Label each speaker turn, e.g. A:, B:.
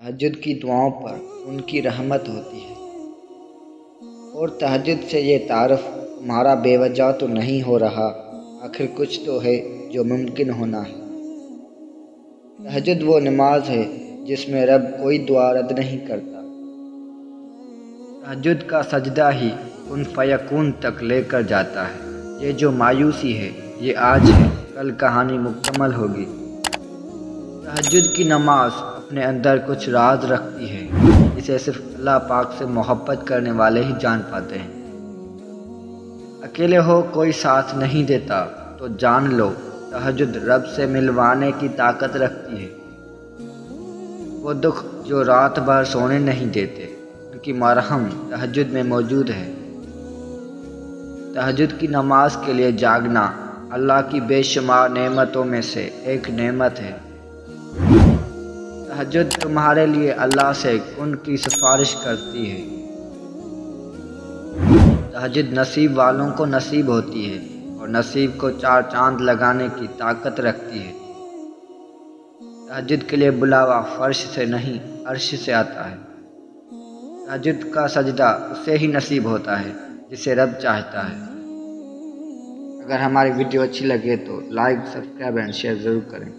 A: تہجد کی دعاؤں پر ان کی رحمت ہوتی ہے، اور تہجد سے یہ تعارف تمہارا بے وجہ تو نہیں ہو رہا، آخر کچھ تو ہے جو ممکن ہونا ہے۔ تہجد وہ نماز ہے جس میں رب کوئی دعا رد نہیں کرتا۔ تہجد کا سجدہ ہی کن فیکون تک لے کر جاتا ہے۔ یہ جو مایوسی ہے یہ آج ہے، کل کہانی مکمل ہوگی۔ تہجد کی نماز اپنے اندر کچھ راز رکھتی ہے جسے صرف اللہ پاک سے محبت کرنے والے ہی جان پاتے ہیں۔ اکیلے ہو کوئی ساتھ نہیں دیتا تو جان لو تہجد رب سے ملوانے کی طاقت رکھتی ہے۔ وہ دکھ جو رات بھر سونے نہیں دیتے، ان کی مرہم تہجد میں موجود ہے۔ تہجد کی نماز کے لیے جاگنا اللہ کی بے شمار نعمتوں میں سے ایک نعمت ہے۔ تہجد تمہارے لیے اللہ سے کن کی سفارش کرتی ہے۔ تہجد نصیب والوں کو نصیب ہوتی ہے اور نصیب کو چار چاند لگانے کی طاقت رکھتی ہے۔ تہجد کے لیے بلاوا فرش سے نہیں عرش سے آتا ہے۔ تہجد کا سجدہ اسے ہی نصیب ہوتا ہے جسے رب چاہتا ہے۔ اگر ہماری ویڈیو اچھی لگے تو لائک، سبسکرائب اینڈ شیئر ضرور کریں۔